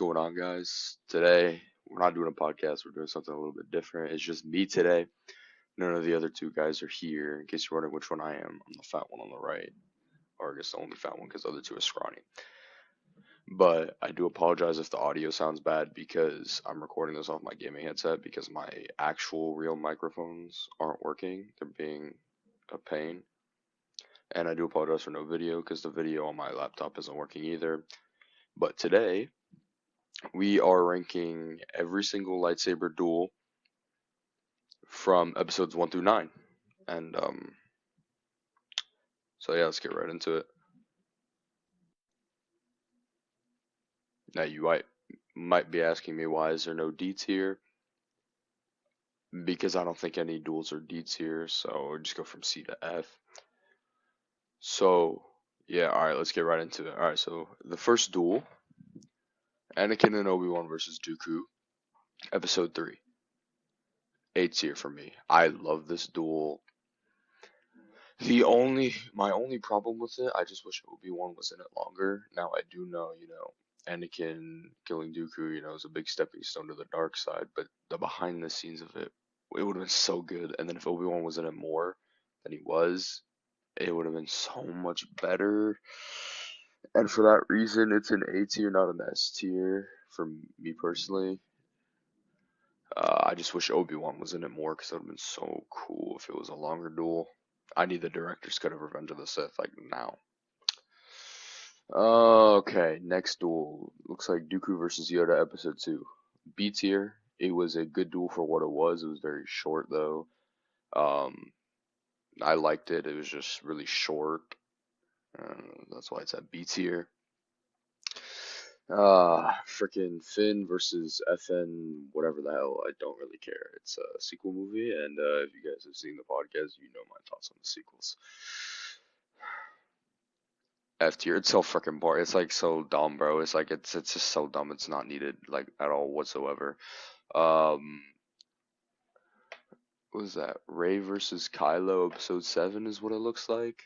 going on, guys? Today, we're not doing a podcast. We're doing something a little bit different. It's just me today. None of the other two guys are here. In case you're wondering which one I am, I'm the fat one on the right, or I guess the only fat one because the other two are scrawny. But I do apologize if the audio sounds bad because I'm recording this off my gaming headset because my actual real microphones aren't working. They're being a pain. And I do apologize for no video because the video on my laptop isn't working either. But today, we are ranking every single lightsaber duel from episodes 1 through 9. And so yeah, let's get right into it. Now you might be asking me why is there no D tier? Because I don't think any duels are D tier, so we'll just go from C to F. So yeah, alright, let's get right into it. Alright, so the first duel, Anakin and Obi-Wan versus Dooku, episode 3. A tier for me. I love this duel. My only problem with it, I just wish Obi-Wan was in it longer. Now I do know, Anakin killing Dooku, is a big stepping stone to the dark side, but the behind the scenes of it would have been so good. And then if Obi-Wan was in it more than he was, it would have been so much better. And for that reason, it's an A tier, not an S tier for me personally. I just wish Obi-Wan was in it more because it would have been so cool if it was a longer duel. I need the director's cut of Revenge of the Sith like now. Okay, next duel. Looks like Dooku versus Yoda, episode 2. B tier. It was a good duel for what it was. It was very short though. Um, I liked it. It was just really short. That's why it's at B tier. Freaking Finn versus FN, whatever the hell. I don't really care. It's a sequel movie, and if you guys have seen the podcast, you know my thoughts on the sequels. F tier. It's so freaking boring. It's like so dumb, bro. It's like it's just so dumb. It's not needed like at all whatsoever. Um, what was that? Rey versus Kylo, episode 7 is what it looks like.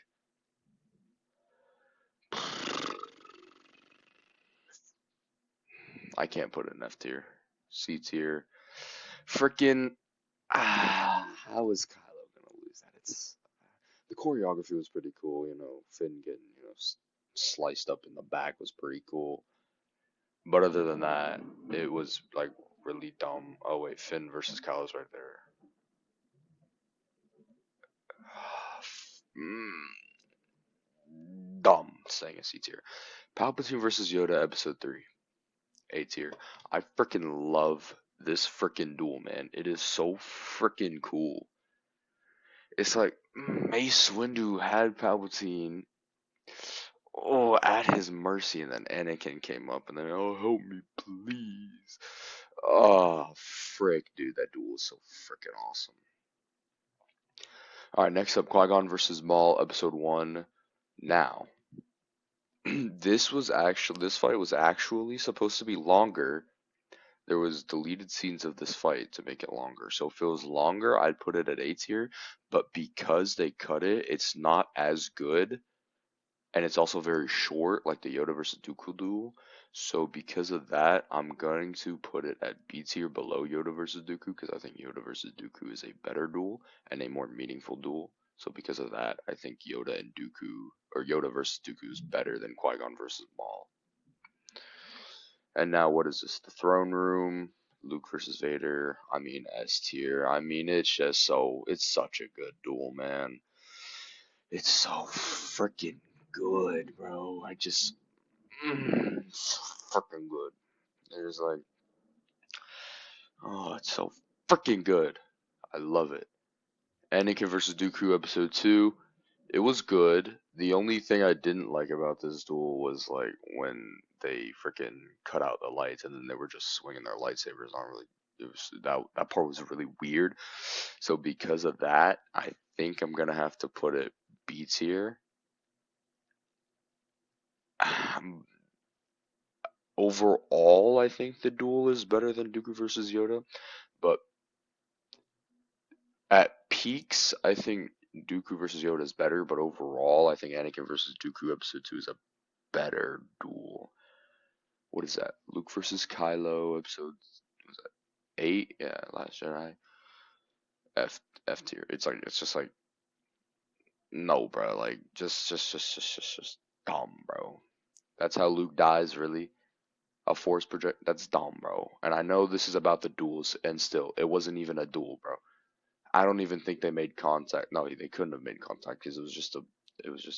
I can't put it in F tier. C tier. Freaking how is Kylo gonna lose that? It's the choreography was pretty cool. Finn getting sliced up in the back was pretty cool. But other than that, it was like really dumb. Oh wait, Finn versus Kylo's right there. Dumb saying a C tier. Palpatine versus Yoda, episode 3. A tier. I freaking love this freaking duel, man. It is so freaking cool. It's like Mace Windu had Palpatine at his mercy, and then Anakin came up, and then, oh, help me, please. Oh, frick, dude, that duel is so freaking awesome. Alright, next up, Qui-Gon versus Maul, episode 1. Now, this fight was actually supposed to be longer. There was deleted scenes of this fight to make it longer. So if it was longer, I'd put it at A tier. But because they cut it, it's not as good. And it's also very short, like the Yoda versus Dooku duel. So because of that, I'm going to put it at B tier below Yoda versus Dooku because I think Yoda versus Dooku is a better duel and a more meaningful duel. So because of that, I think Yoda versus Dooku is better than Qui-Gon versus Maul. And now what is this? The throne room, Luke versus Vader. I mean S tier. I mean it's such a good duel, man. It's so freaking good, bro. It's so freaking good. It's like, oh, it's so freaking good. I love it. Anakin versus Dooku, episode 2. It was good. The only thing I didn't like about this duel was like when they freaking cut out the lights and then they were just swinging their lightsabers on. Really, it was that part was really weird. So because of that, I think I'm gonna have to put it B tier. Overall, I think the duel is better than Dooku versus Yoda, but at peaks, I think Dooku versus Yoda is better, but overall, I think Anakin versus Dooku episode 2 is a better duel. what is that? Luke versus Kylo, episode was that 8? Yeah, Last Jedi. F F tier. It's just like no, bro. Like just dumb, bro. That's how Luke dies, really. A force project. That's dumb, bro. And I know this is about the duels, and still, it wasn't even a duel, bro. I don't even think they made contact. No, they couldn't have made contact because it was just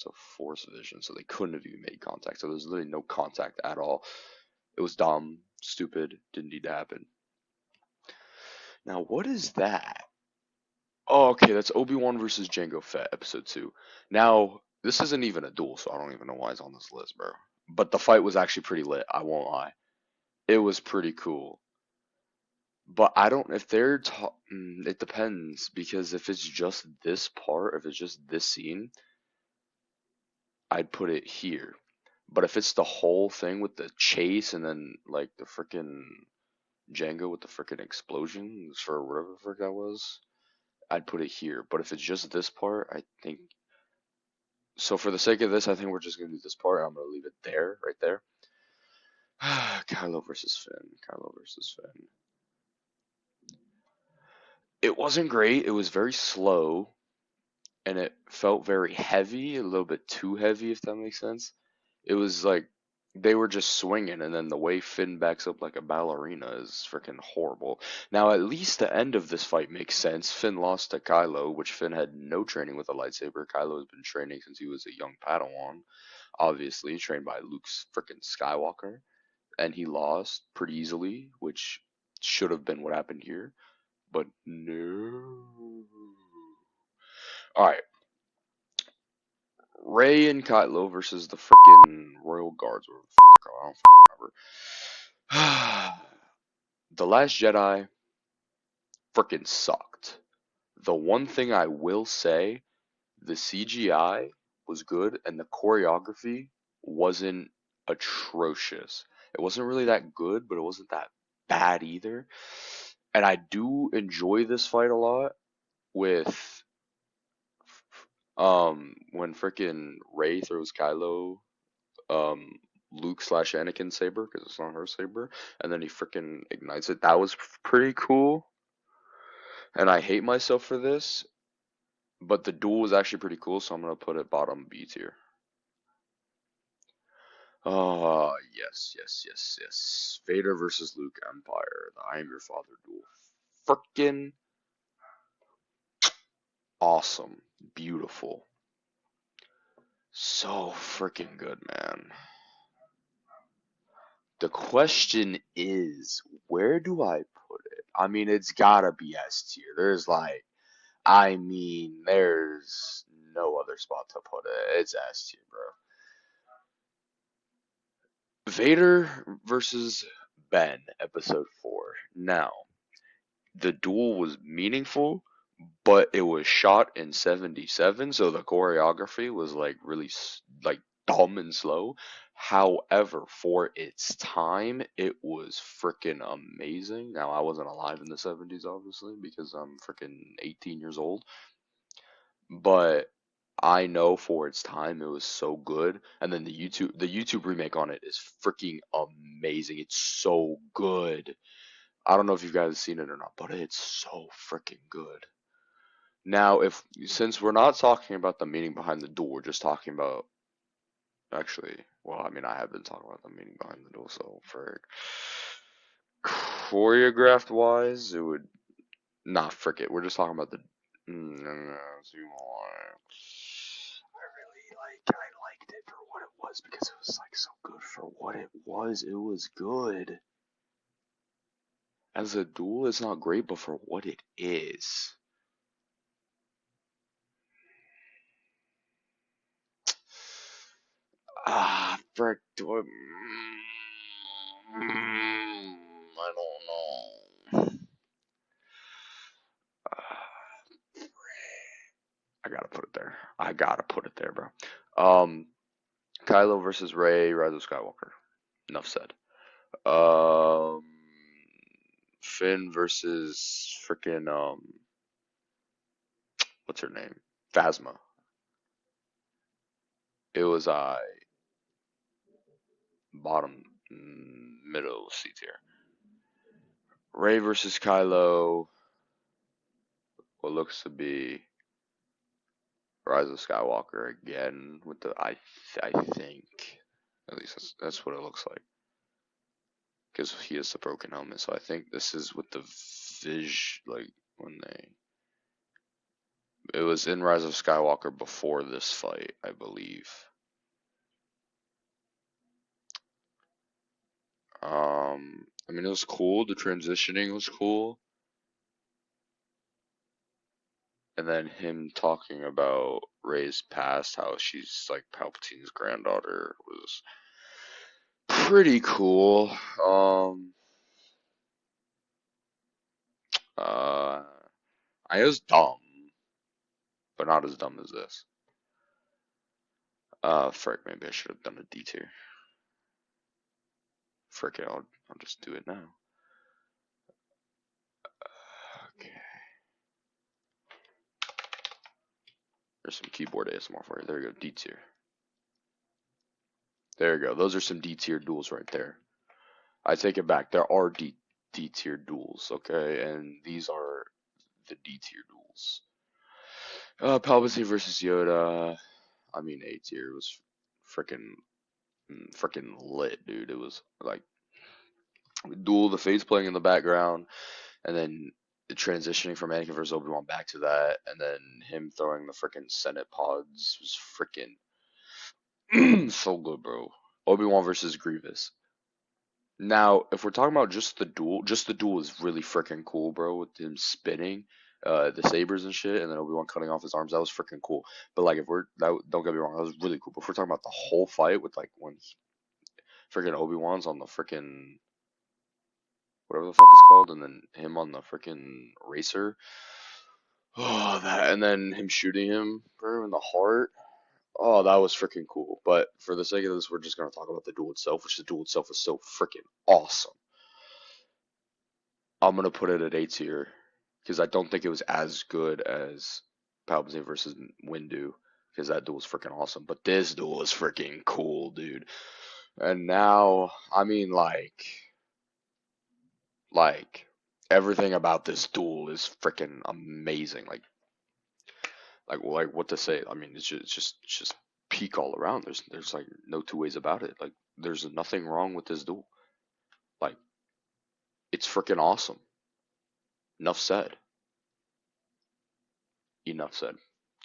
a force vision, so they couldn't have even made contact. So there's literally no contact at all. It was dumb, stupid, didn't need to happen. Now, what is that? Oh, okay, that's Obi-Wan versus Jango Fett, episode 2. Now, this isn't even a duel, so I don't even know why it's on this list, bro. But the fight was actually pretty lit, I won't lie. It was pretty cool. But I don't, if they're, it depends, because if it's just this part, if it's just this scene, I'd put it here. But if it's the whole thing with the chase and then, like, the freaking Django with the freaking explosions for whatever the frick that was, I'd put it here. But if it's just this part, I think. So for the sake of this, I think we're just gonna do this part. I'm gonna leave it there, right there. Kylo versus Finn. Kylo versus Finn. It wasn't great. It was very slow, and it felt very heavy, a little bit too heavy, if that makes sense. It was like they were just swinging, and then the way Finn backs up like a ballerina is freaking horrible. Now, at least the end of this fight makes sense. Finn lost to Kylo, which Finn had no training with a lightsaber. Kylo has been training since he was a young Padawan, obviously, trained by Luke's freaking Skywalker, and he lost pretty easily, which should have been what happened here, but no. Alright, Ray and Kylo versus the freaking Royal Guards, or the fuck they're called, I don't remember. The Last Jedi freaking sucked. The one thing I will say, the CGI was good and the choreography wasn't atrocious. It wasn't really that good, but it wasn't that bad either. And I do enjoy this fight a lot with when freaking Ray throws Kylo um Luke slash Anakin saber because it's not her saber, and then he freaking ignites it. That was pretty cool, and I hate myself for this, but the duel was actually pretty cool, so I'm gonna put it bottom B tier. Oh yes, yes, yes, yes. Vader versus Luke Empire, the I am your father duel. Freaking awesome, beautiful, so freaking good, man. The question is, where do I put it? I mean, it's gotta be S tier. There's no other spot to put it. It's S tier, bro. Vader versus Ben, episode 4. Now, the duel was meaningful, but it was shot in 77, so the choreography was like really like dumb and slow. However, for its time, it was freaking amazing. Now, I wasn't alive in the 70s, obviously, because I'm freaking 18 years old, but I know for its time it was so good. And then the YouTube remake on it is freaking amazing. It's so good. I don't know if you guys have seen it or not, but it's so freaking good. Now, if since we're not talking about the meaning behind the duel, we're just talking about actually, well, I mean, I have been talking about the meaning behind the duel, so for choreographed wise, it would not frick it. We're just talking about the. No, no, no, so I liked it for what it was because it was like so good for what it was. It was good. As a duel, it's not great, but for what it is. Frick, I don't know. I gotta put it there. I gotta put it there, bro. Kylo versus Rey, Rise of Skywalker. Enough said. Um, Finn versus freaking what's her name? Phasma. It was bottom. Middle C tier. Rey versus Kylo. What looks to be Rise of Skywalker again with the I think at least that's what it looks like because he has the broken helmet. So I think this is with the like when it was in Rise of Skywalker before this fight, I believe. I mean it was cool. The transitioning was cool, and then him talking about Rey's past, how she's like Palpatine's granddaughter, was pretty cool. Uh, I was dumb, but not as dumb as this. Frick, maybe I should have done a D tier. Frick it, I'll just do it now. Okay. There's some keyboard ASMR for you. There you go, D tier. There you go. Those are some D tier duels right there. I take it back. There are D tier duels, okay, and these are the D tier duels. Palpatine versus Yoda. I mean, A tier was freaking lit, dude. It was like duel, the face playing in the background, and then transitioning from Anakin versus Obi-Wan back to that, and then him throwing the freaking Senate pods was freaking so good, bro. Obi-Wan versus Grievous. Now, if we're talking about just the duel is really freaking cool, bro, with him spinning the sabers and shit, and then Obi-Wan cutting off his arms. That was freaking cool. But like, don't get me wrong, that was really cool. But if we're talking about the whole fight with like when freaking Obi-Wan's on the freaking whatever the fuck it's called, and then him on the freaking racer. Oh, that, and then him shooting him, bro, in the heart. Oh, that was freaking cool. But for the sake of this, we're just gonna talk about the duel itself, which the duel itself was so freaking awesome. I'm gonna put it at A tier because I don't think it was as good as Palpatine versus Windu because that duel was freaking awesome. But this duel is freaking cool, dude. And now, I mean, like everything about this duel is freaking amazing. Like what to say? I mean, it's just peak all around. There's like no two ways about it. Like there's nothing wrong with this duel. Like it's freaking awesome. Enough said. Enough said.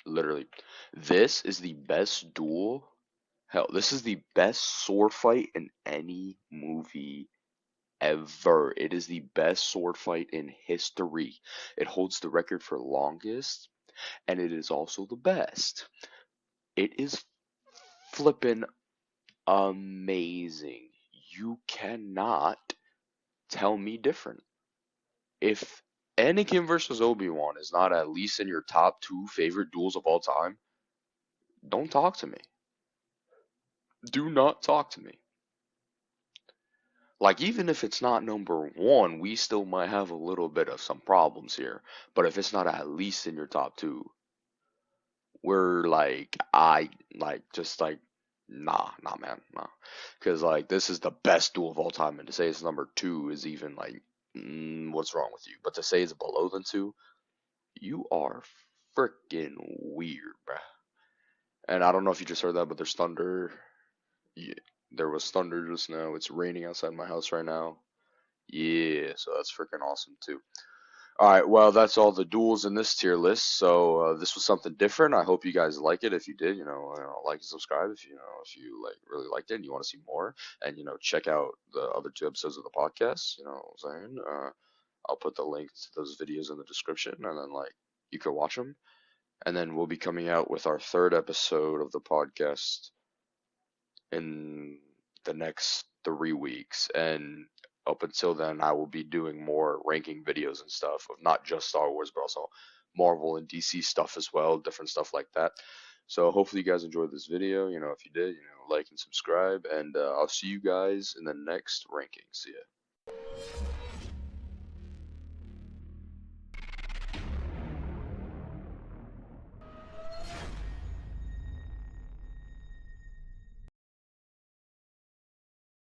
Literally, this is the best duel. Hell, this is the best sword fight in any movie ever. It is the best sword fight in history. It holds the record for longest, and it is also the best. It is flippin' amazing. You cannot tell me different. If Anakin versus Obi-Wan is not at least in your top two favorite duels of all time, don't talk to me. Do not talk to me. Like, even if it's not number one, we still might have a little bit of some problems here. But if it's not at least in your top two, we're like, just like, nah, man, nah. Because, like, this is the best duel of all time. And to say it's number two is even like, what's wrong with you? But to say it's below than two, you are freaking weird, bruh. And I don't know if you just heard that, but there's thunder. Yeah, there was thunder just now. It's raining outside my house right now. Yeah, so that's freaking awesome too. All right, well, that's all the duels in this tier list. So this was something different. I hope you guys like it. If you did, like and subscribe. If you like really liked it and you want to see more, and check out the other two episodes of the podcast. You know what I'm saying? I'll put the links to those videos in the description, and then like you can watch them. And then we'll be coming out with our third episode of the podcast in the next 3 weeks. And up until then, I will be doing more ranking videos and stuff of not just Star Wars, but also Marvel and DC stuff as well, different stuff like that. So hopefully you guys enjoyed this video. If you did, like and subscribe, and I'll see you guys in the next ranking. See ya.